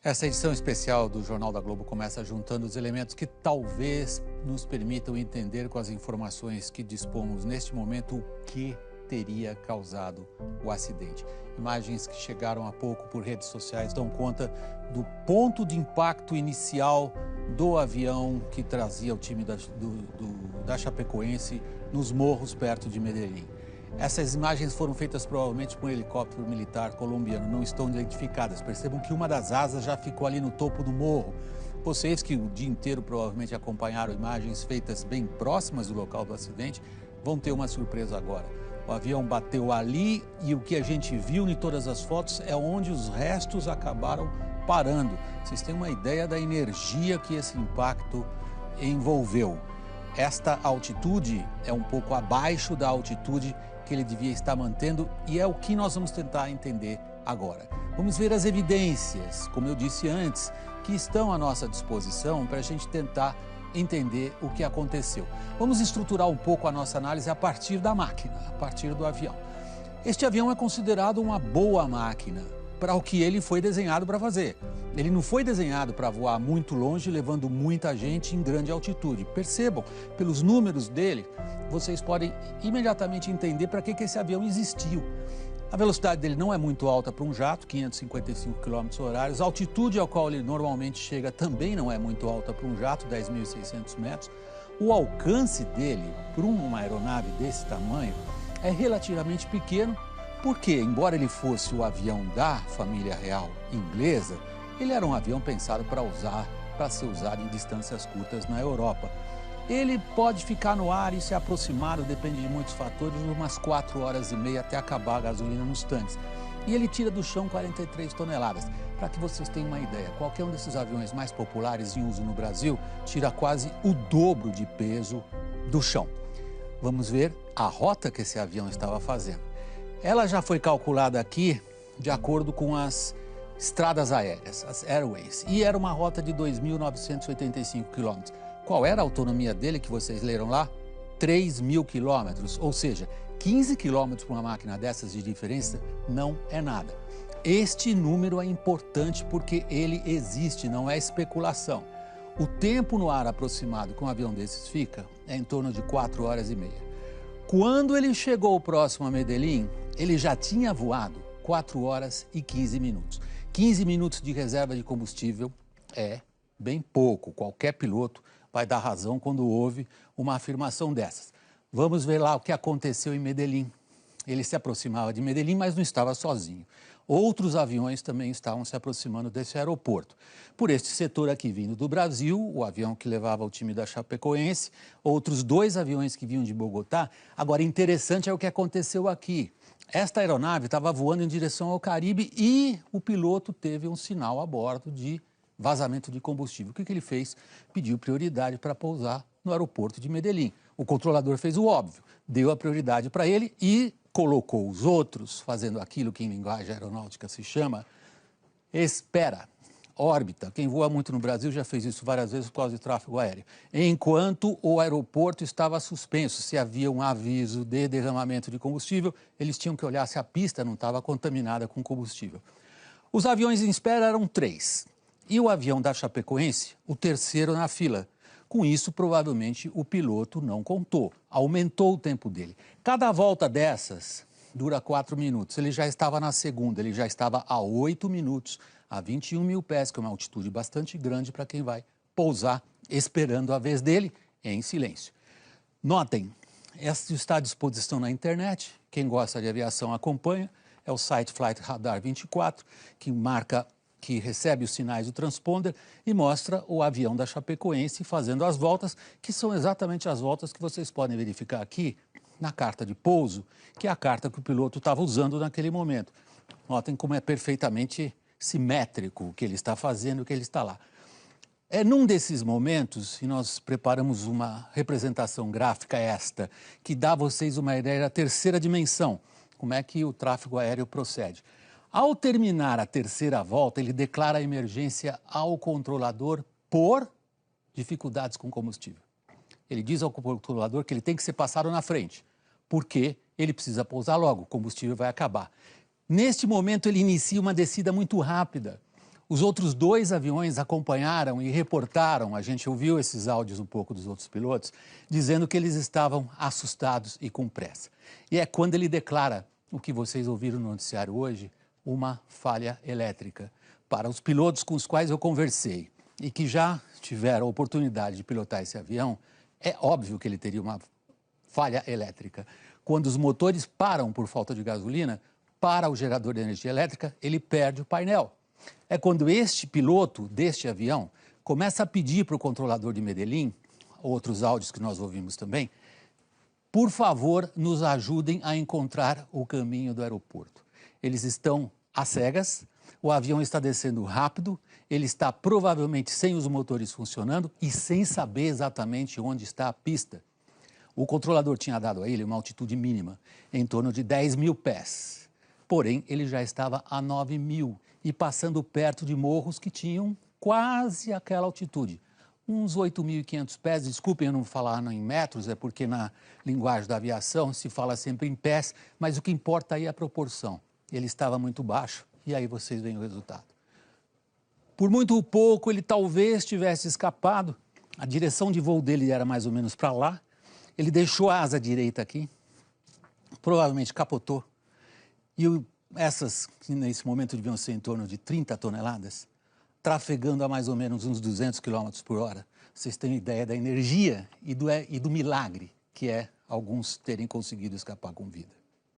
Essa edição especial do Jornal da Globo começa juntando os elementos que talvez nos permitam entender com as informações que dispomos neste momento o que teria causado o acidente. Imagens que chegaram há pouco por redes sociais dão conta do ponto de impacto inicial do avião que trazia o time da Chapecoense nos morros perto de Medellín. Essas imagens foram feitas provavelmente por um helicóptero militar colombiano, não estão identificadas. Percebam que uma das asas já ficou ali no topo do morro. Vocês que o dia inteiro provavelmente acompanharam imagens feitas bem próximas do local do acidente, vão ter uma surpresa agora. O avião bateu ali e o que a gente viu em todas as fotos é onde os restos acabaram parando. Vocês têm uma ideia da energia que esse impacto envolveu. Esta altitude é um pouco abaixo da altitude que ele devia estar mantendo e é o que nós vamos tentar entender agora. Vamos ver as evidências, como eu disse antes, que estão à nossa disposição para a gente tentar entender o que aconteceu. Vamos estruturar um pouco a nossa análise a partir da máquina, a partir do avião. Este avião é considerado uma boa máquina para o que ele foi desenhado para fazer. Ele não foi desenhado para voar muito longe, levando muita gente em grande altitude. Percebam, pelos números dele, vocês podem imediatamente entender para que esse avião existiu. A velocidade dele não é muito alta para um jato, 555 km/h. A altitude ao qual ele normalmente chega também não é muito alta para um jato, 10.600 metros. O alcance dele, para uma aeronave desse tamanho, é relativamente pequeno, porque, embora ele fosse o avião da família real inglesa, ele era um avião pensado para ser usado em distâncias curtas na Europa. Ele pode ficar no ar e se aproximar, depende de muitos fatores, umas 4 horas e meia até acabar a gasolina nos tanques. E ele tira do chão 43 toneladas. Para que vocês tenham uma ideia, qualquer um desses aviões mais populares em uso no Brasil tira quase o dobro de peso do chão. Vamos ver a rota que esse avião estava fazendo. Ela já foi calculada aqui de acordo com as estradas aéreas, as Airways, e era uma rota de 2.985 quilômetros. Qual era a autonomia dele que vocês leram lá? 3.000 quilômetros, ou seja, 15 quilômetros para uma máquina dessas de diferença não é nada. Este número é importante porque ele existe, não é especulação. O tempo no ar aproximado que um avião desses fica é em torno de 4 horas e meia. Quando ele chegou próximo a Medellín, ele já tinha voado 4 horas e 15 minutos. 15 minutos de reserva de combustível é bem pouco. Qualquer piloto vai dar razão quando ouve uma afirmação dessas. Vamos ver lá o que aconteceu em Medellín. Ele se aproximava de Medellín, mas não estava sozinho. Outros aviões também estavam se aproximando desse aeroporto. Por este setor aqui vindo do Brasil, o avião que levava o time da Chapecoense, outros 2 aviões que vinham de Bogotá. Agora, interessante é o que aconteceu aqui. Esta aeronave estava voando em direção ao Caribe e o piloto teve um sinal a bordo de vazamento de combustível. O que ele fez? Pediu prioridade para pousar no aeroporto de Medellín. O controlador fez o óbvio, deu a prioridade para ele e colocou os outros, fazendo aquilo que em linguagem aeronáutica se chama espera, órbita. Quem voa muito no Brasil já fez isso várias vezes por causa de tráfego aéreo. Enquanto o aeroporto estava suspenso, se havia um aviso de derramamento de combustível, eles tinham que olhar se a pista não estava contaminada com combustível. Os aviões em espera eram 3. E o avião da Chapecoense, o terceiro na fila. Com isso, provavelmente, o piloto não contou, aumentou o tempo dele. Cada volta dessas dura 4 minutos. Ele já estava na segunda, ele já estava a 8 minutos, a 21 mil pés, que é uma altitude bastante grande para quem vai pousar, esperando a vez dele em silêncio. Notem, essa está à disposição na internet, quem gosta de aviação acompanha, é o site Flight Radar 24, que recebe os sinais do transponder e mostra o avião da Chapecoense fazendo as voltas, que são exatamente as voltas que vocês podem verificar aqui na carta de pouso, que é a carta que o piloto estava usando naquele momento. Notem como é perfeitamente simétrico o que ele está fazendo, o que ele está lá. É num desses momentos, e nós preparamos uma representação gráfica esta, que dá a vocês uma ideia da terceira dimensão, como é que o tráfego aéreo procede. Ao terminar a terceira volta, ele declara a emergência ao controlador por dificuldades com combustível. Ele diz ao controlador que ele tem que ser passado na frente, porque ele precisa pousar logo, o combustível vai acabar. Neste momento, ele inicia uma descida muito rápida. Os outros 2 aviões acompanharam e reportaram, a gente ouviu esses áudios um pouco dos outros pilotos, dizendo que eles estavam assustados e com pressa. E é quando ele declara, o que vocês ouviram no noticiário hoje, uma falha elétrica. Para os pilotos com os quais eu conversei e que já tiveram a oportunidade de pilotar esse avião, é óbvio que ele teria uma falha elétrica. Quando os motores param por falta de gasolina, para o gerador de energia elétrica, ele perde o painel. É quando este piloto deste avião começa a pedir para o controlador de Medellín, outros áudios que nós ouvimos também, por favor, nos ajudem a encontrar o caminho do aeroporto. Eles estão às cegas, o avião está descendo rápido, ele está provavelmente sem os motores funcionando e sem saber exatamente onde está a pista. O controlador tinha dado a ele uma altitude mínima, em torno de 10.000 pés. Porém, ele já estava a 9.000 e passando perto de morros que tinham quase aquela altitude. Uns 8.500 pés, desculpem eu não falar em metros, é porque na linguagem da aviação se fala sempre em pés, mas o que importa aí é a proporção. Ele estava muito baixo e aí vocês veem o resultado. Por muito pouco ele talvez tivesse escapado, a direção de voo dele era mais ou menos para lá, ele deixou a asa direita aqui, provavelmente capotou, e essas, que nesse momento deviam ser em torno de 30 toneladas, trafegando a mais ou menos uns 200 km por hora. Vocês têm ideia da energia e do milagre que é alguns terem conseguido escapar com vida.